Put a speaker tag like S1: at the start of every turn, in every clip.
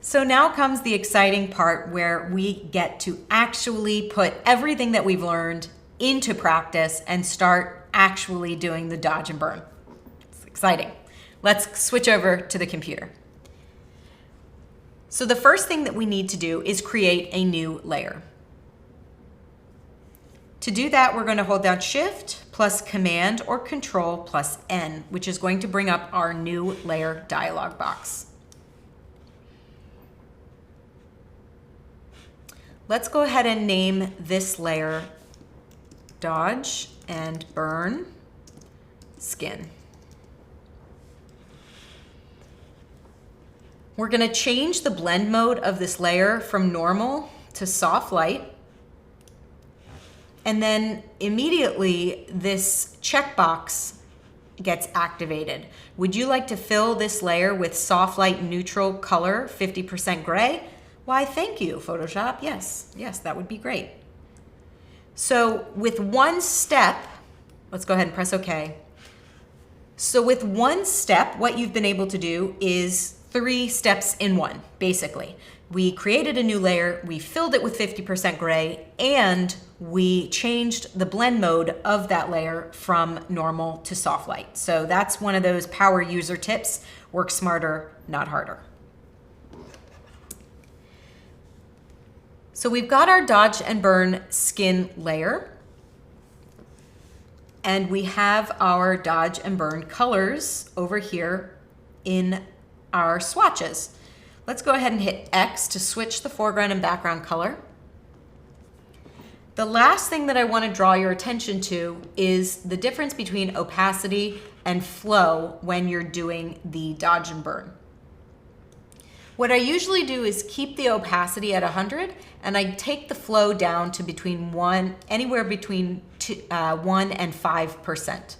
S1: So now comes the exciting part where we get to actually put everything that we've learned into practice and start actually doing the dodge and burn. It's exciting. Let's switch over to the computer. So the first thing that we need to do is create a new layer. To do that, we're going to hold down Shift plus Command or Control plus N, which is going to bring up our new layer dialog box. Let's go ahead and name this layer Dodge and Burn Skin. We're going to change the blend mode of this layer from normal to soft light. And then immediately this checkbox gets activated. Would you like to fill this layer with soft light neutral color, 50% gray? Why, thank you, Photoshop. Yes, that would be great. So with one step, let's go ahead and press OK. So with one step, what you've been able to do is 3 steps in one, basically. We created a new layer, we filled it with 50% gray, and we changed the blend mode of that layer from normal to soft light. So that's one of those power user tips. Work smarter, not harder. So we've got our Dodge and Burn skin layer, and we have our Dodge and Burn colors over here in our swatches. Let's go ahead and hit X to switch the foreground and background color. The last thing that I want to draw your attention to is the difference between opacity and flow when you're doing the Dodge and Burn. What I usually do is keep the opacity at 100, and I take the flow down to anywhere between 1 and 5%.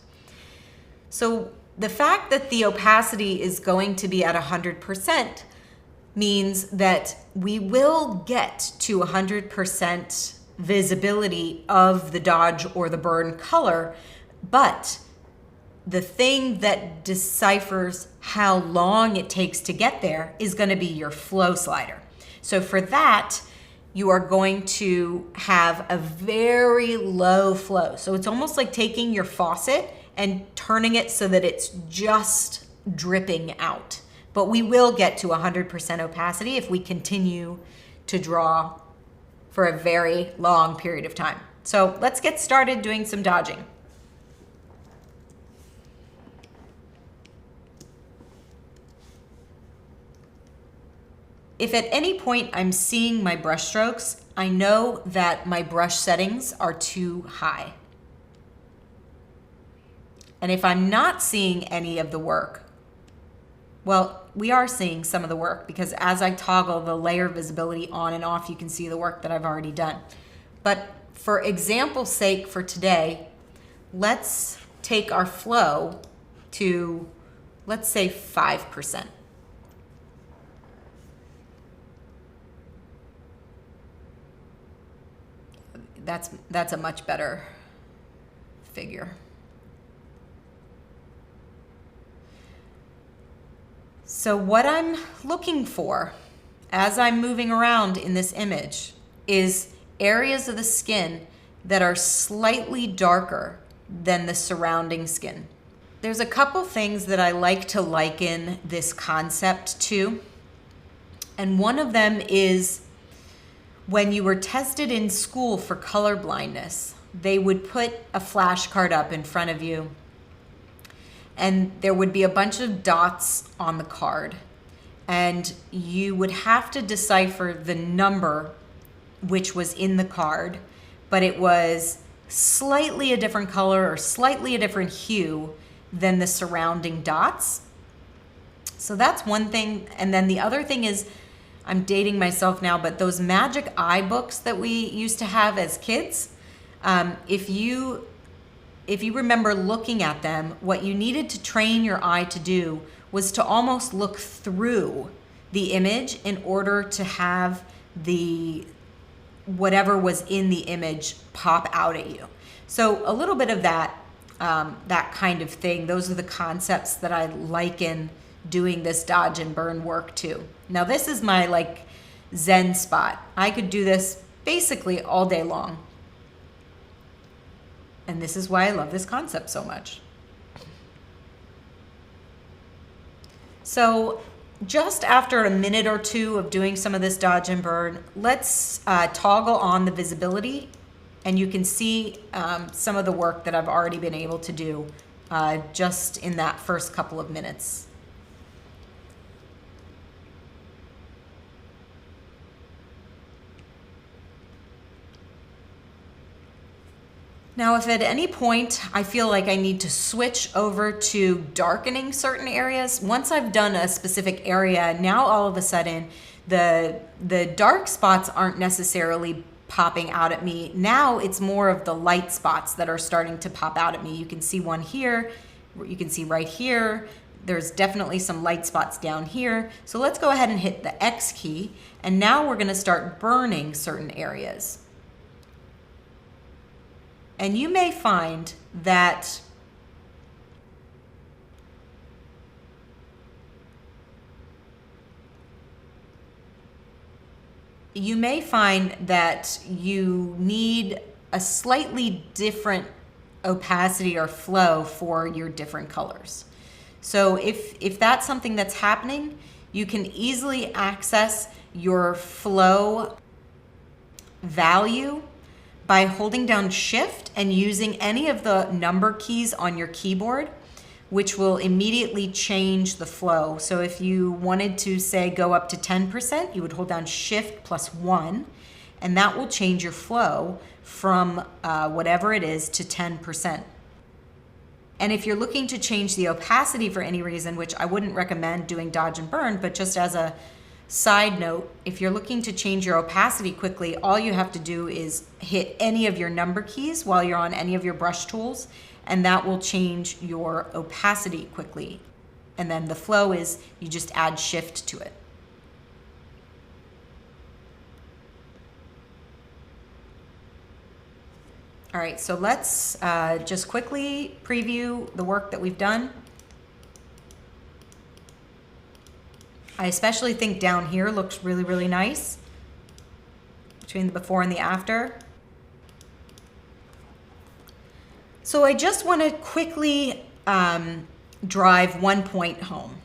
S1: So the fact that the opacity is going to be at 100% means that we will get to 100% visibility of the Dodge or the Burn color, but the thing that deciphers how long it takes to get there is going to be your flow slider. So for that, you are going to have a very low flow. So it's almost like taking your faucet and turning it so that it's just dripping out. But we will get to 100% opacity if we continue to draw for a very long period of time. So let's get started doing some dodging. If at any point I'm seeing my brush strokes, I know that my brush settings are too high. And if I'm not seeing any of the work, well, we are seeing some of the work because as I toggle the layer visibility on and off, you can see the work that I've already done. But for example's sake for today, let's take our flow to, let's say 5%. That's a much better figure. So what I'm looking for as I'm moving around in this image is areas of the skin that are slightly darker than the surrounding skin. There's a couple things that I like to liken this concept to, and one of them is when you were tested in school for color blindness, they would put a flashcard up in front of you and there would be a bunch of dots on the card and you would have to decipher the number which was in the card, but it was slightly a different color or slightly a different hue than the surrounding dots. So that's one thing. And then the other thing is, I'm dating myself now, but those magic eye books that we used to have as kids, if you remember looking at them, what you needed to train your eye to do was to almost look through the image in order to have the whatever was in the image pop out at you. So a little bit of that kind of thing. Those are the concepts that I liken doing this dodge and burn work too. Now this is my like Zen spot. I could do this basically all day long. And this is why I love this concept so much. So just after a minute or two of doing some of this dodge and burn, let's toggle on the visibility, and you can see some of the work that I've already been able to do just in that first couple of minutes. Now, if at any point I feel like I need to switch over to darkening certain areas, once I've done a specific area, now all of a sudden the dark spots aren't necessarily popping out at me. Now it's more of the light spots that are starting to pop out at me. You can see one here, you can see right here. There's definitely some light spots down here. So let's go ahead and hit the X key, and now we're gonna start burning certain areas. And you may find that you need a slightly different opacity or flow for your different colors. So if that's something that's happening, you can easily access your flow value by holding down Shift and using any of the number keys on your keyboard, which will immediately change the flow. So if you wanted to say go up to 10%, you would hold down Shift +1, and that will change your flow from whatever it is to 10%. And if you're looking to change the opacity for any reason, which I wouldn't recommend doing dodge and burn, but just as a side note, if you're looking to change your opacity quickly, all you have to do is hit any of your number keys while you're on any of your brush tools, and that will change your opacity quickly. And then the flow is you just add Shift to it. All right, so let's just quickly preview the work that we've done. I especially think down here looks really, really nice between the before and the after. So I just want to quickly drive one point home.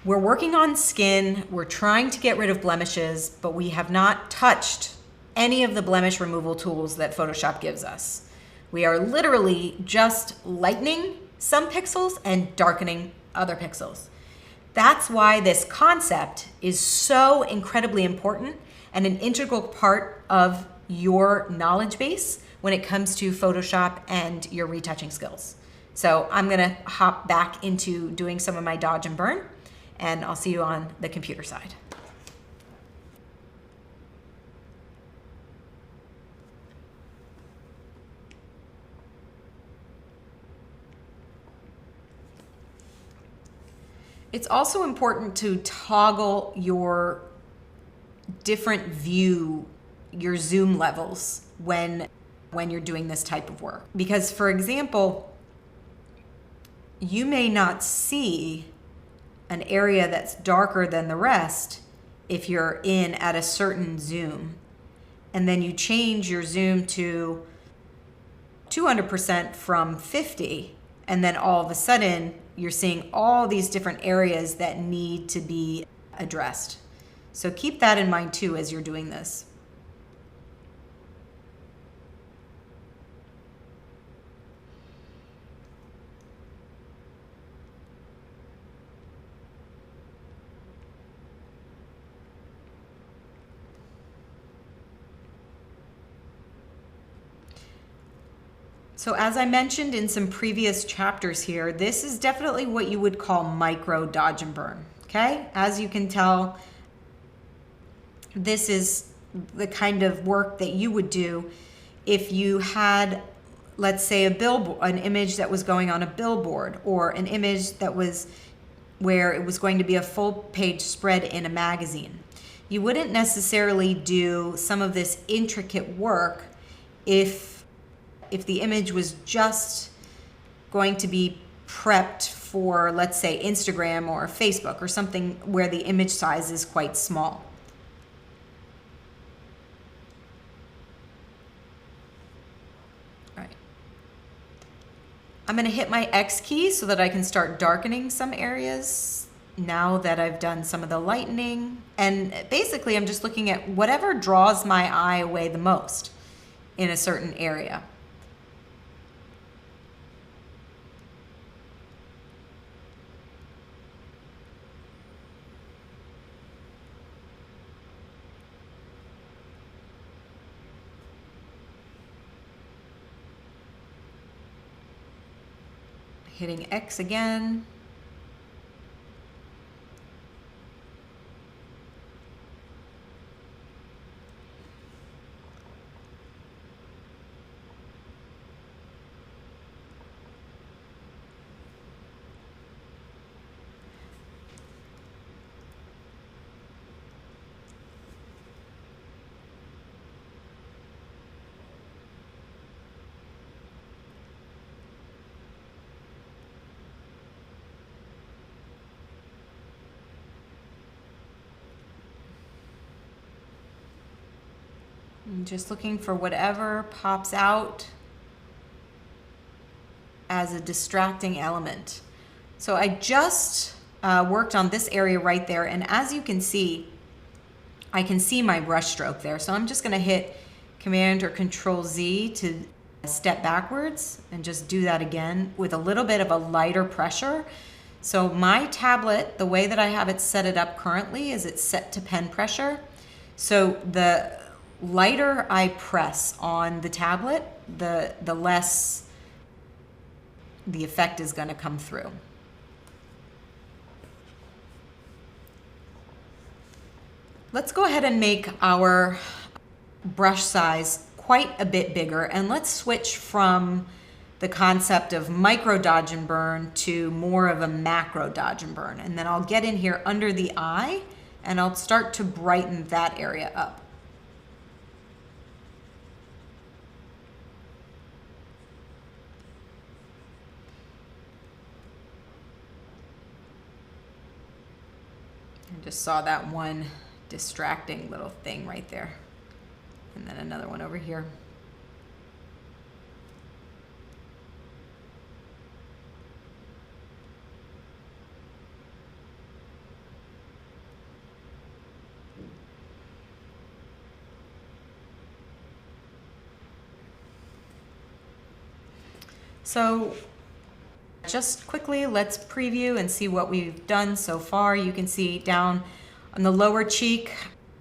S1: We're working on skin, we're trying to get rid of blemishes, but we have not touched any of the blemish removal tools that Photoshop gives us. We are literally just lightening some pixels and darkening other pixels. That's why this concept is so incredibly important and an integral part of your knowledge base when it comes to Photoshop and your retouching skills. So I'm gonna hop back into doing some of my dodge and burn, and I'll see you on the computer side. It's also important to toggle your different view, your zoom levels when you're doing this type of work. Because for example, you may not see an area that's darker than the rest if you're in at a certain zoom. And then you change your zoom to 200% from 50, and then all of a sudden you're seeing all these different areas that need to be addressed. So keep that in mind too as you're doing this. So as I mentioned in some previous chapters here, this is definitely what you would call micro dodge and burn, okay? As you can tell, this is the kind of work that you would do if you had, let's say, a billboard, an image that was going on a billboard, or an image that was where it was going to be a full page spread in a magazine. You wouldn't necessarily do some of this intricate work if the image was just going to be prepped for, let's say, Instagram or Facebook or something where the image size is quite small. All right. I'm going to hit my X key so that I can start darkening some areas now that I've done some of the lightening. And basically, I'm just looking at whatever draws my eye away the most in a certain area. Hitting X again. I'm just looking for whatever pops out as a distracting element. So I just worked on this area right there, and as you can see, I can see my brush stroke there. So I'm just going to hit Command or Control Z to step backwards and just do that again with a little bit of a lighter pressure. So my tablet, the way that I have it set it up currently is it's set to pen pressure. So the lighter I press on the tablet, the less the effect is going to come through. Let's go ahead and make our brush size quite a bit bigger, and let's switch from the concept of micro dodge and burn to more of a macro dodge and burn. And then I'll get in here under the eye and I'll start to brighten that area up. I just saw that one distracting little thing right there. And then another one over here. So just quickly, let's preview and see what we've done so far. You can see down on the lower cheek,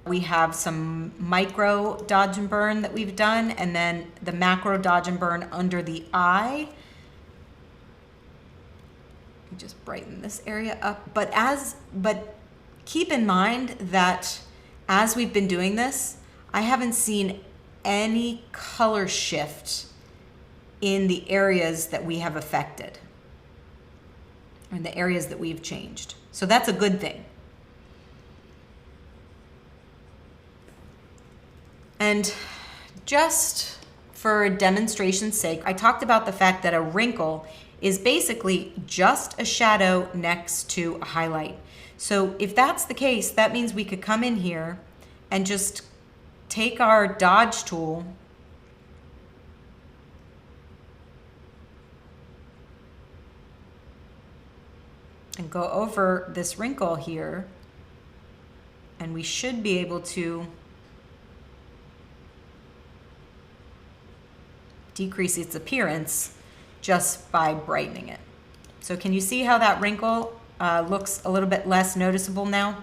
S1: we have some micro dodge and burn that we've done, and then the macro dodge and burn under the eye. Just brighten this area up. But keep in mind that as we've been doing this, I haven't seen any color shift in the areas that we have affected, or in the areas that we've changed. So that's a good thing. And just for demonstration's sake, I talked about the fact that a wrinkle is basically just a shadow next to a highlight. So if that's the case, that means we could come in here and just take our dodge tool and go over this wrinkle here, and we should be able to decrease its appearance just by brightening it. So can you see how that wrinkle looks a little bit less noticeable now?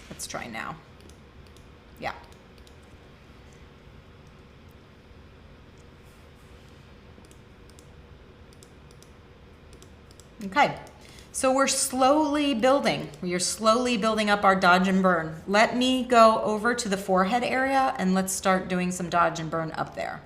S1: Let's try now. Yeah. Okay, so we're slowly building. We're slowly building up our dodge and burn. Let me go over to the forehead area and let's start doing some dodge and burn up there.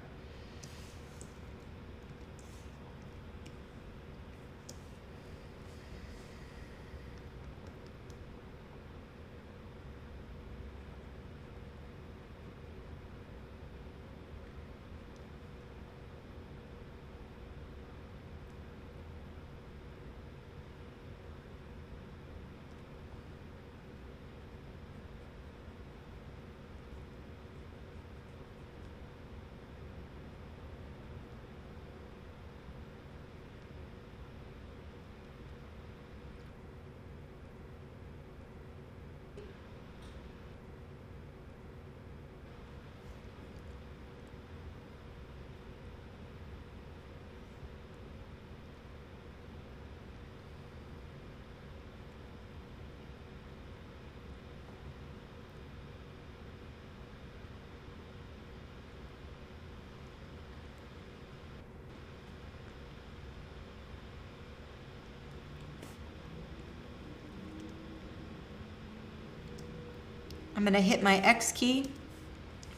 S1: I'm going to hit my X key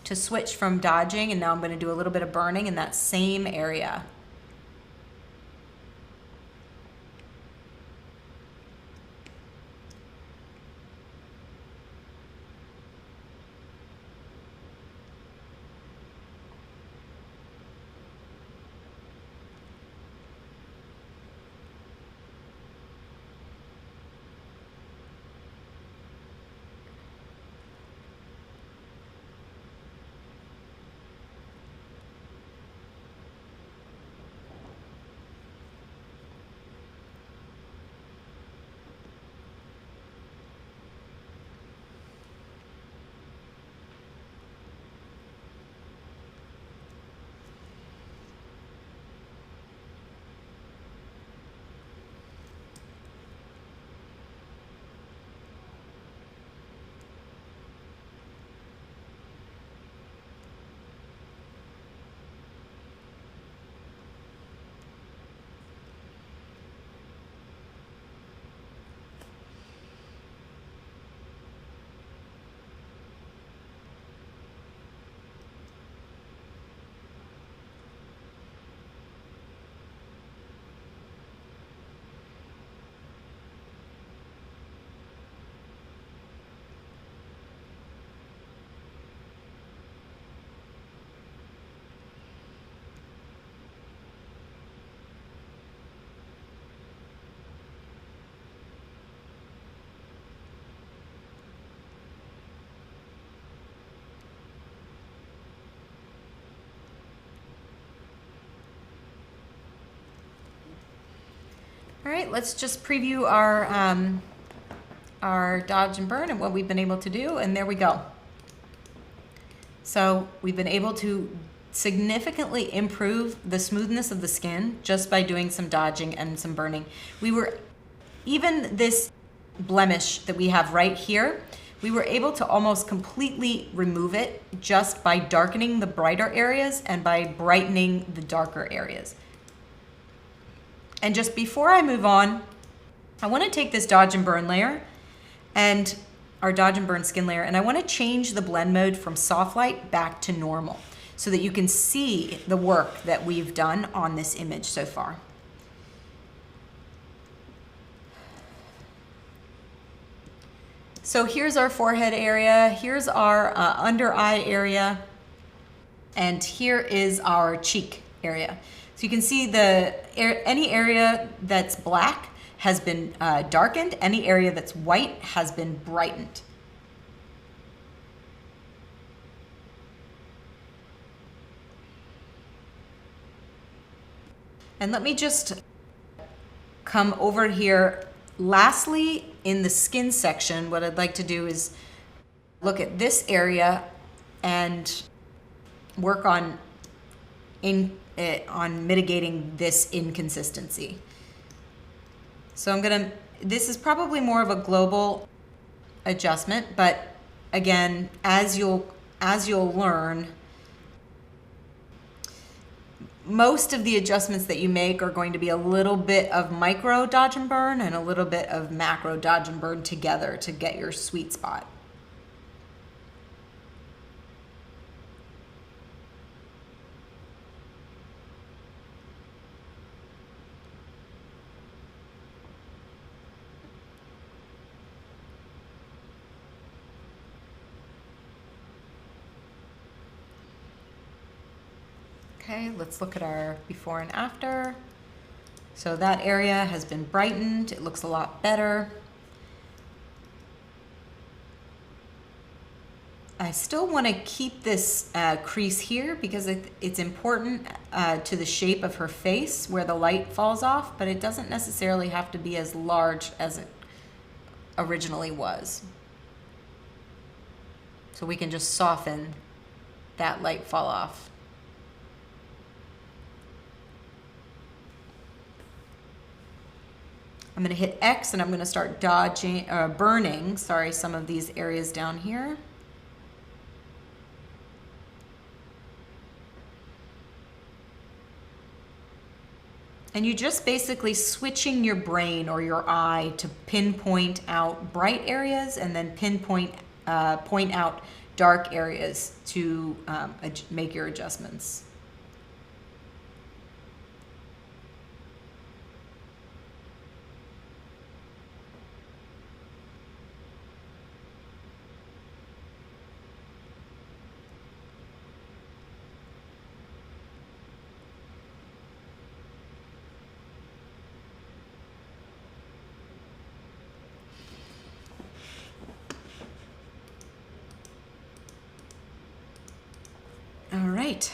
S1: to switch from dodging, and now I'm going to do a little bit of burning in that same area. All right, let's just preview our dodge and burn and what we've been able to do, and there we go. So we've been able to significantly improve the smoothness of the skin just by doing some dodging and some burning. Even this blemish that we have right here, we were able to almost completely remove it just by darkening the brighter areas and by brightening the darker areas. And just before I move on, I want to take this dodge and burn layer and our dodge and burn skin layer, and I want to change the blend mode from soft light back to normal so that you can see the work that we've done on this image so far. So here's our forehead area, here's our under eye area, and here is our cheek area. So you can see any area that's black has been darkened, any area that's white has been brightened. And let me just come over here. Lastly, in the skin section, what I'd like to do is look at this area and work on mitigating this inconsistency. So this is probably more of a global adjustment, but again, as you'll learn, most of the adjustments that you make are going to be a little bit of micro dodge and burn and a little bit of macro dodge and burn together to get your sweet spot. Okay, let's look at our before and after. So that area has been brightened. It looks a lot better. I still want to keep this crease here because it's important to the shape of her face where the light falls off, but it doesn't necessarily have to be as large as it originally was. So we can just soften that light fall off. I'm going to hit X and I'm going to start burning some of these areas down here. And you just basically switching your brain or your eye to pinpoint out bright areas and then pinpoint point out dark areas to make your adjustments. All right.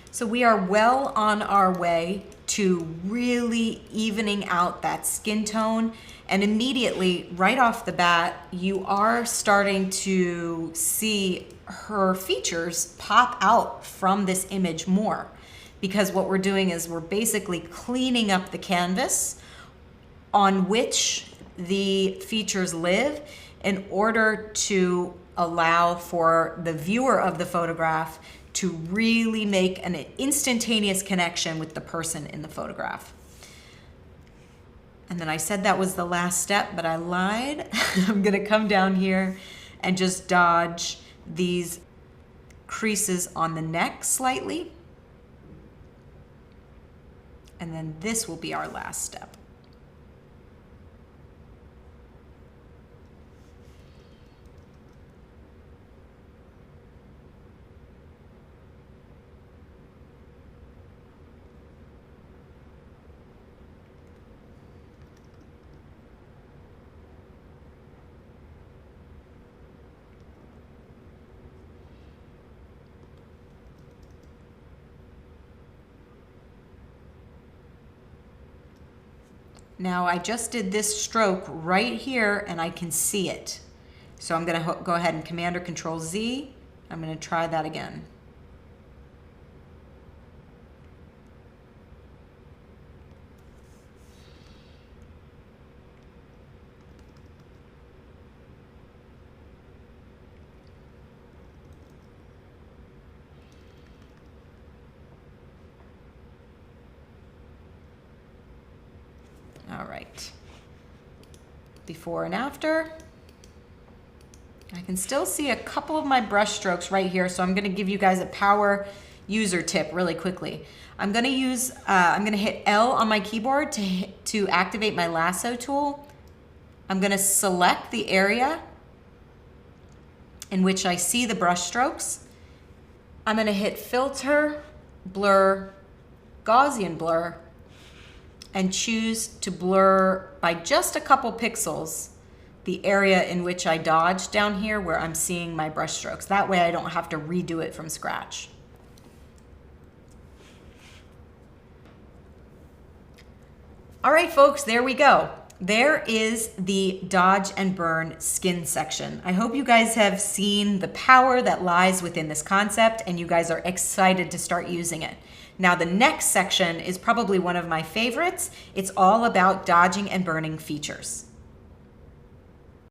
S1: So we are well on our way to really evening out that skin tone. And immediately, right off the bat, you are starting to see her features pop out from this image more. Because what we're doing is we're basically cleaning up the canvas on which the features live in order to allow for the viewer of the photograph to really make an instantaneous connection with the person in the photograph. And then I said that was the last step, but I lied. I'm gonna come down here and just dodge these creases on the neck slightly. And then this will be our last step. Now I just did this stroke right here and I can see it. So I'm gonna go ahead and Command or Control Z. I'm gonna try that again. All right, before and after. I can still see a couple of my brush strokes right here, so I'm gonna give you guys a power user tip really quickly. I'm gonna hit L on my keyboard to activate my lasso tool. I'm gonna select the area in which I see the brush strokes. I'm gonna hit Filter, Blur, Gaussian Blur, and choose to blur by just a couple pixels the area in which I dodged down here where I'm seeing my brush strokes. That way I don't have to redo it from scratch. All right, folks, there we go. There is the dodge and burn skin section. I hope you guys have seen the power that lies within this concept and you guys are excited to start using it. Now the next section is probably one of my favorites. It's all about dodging and burning features.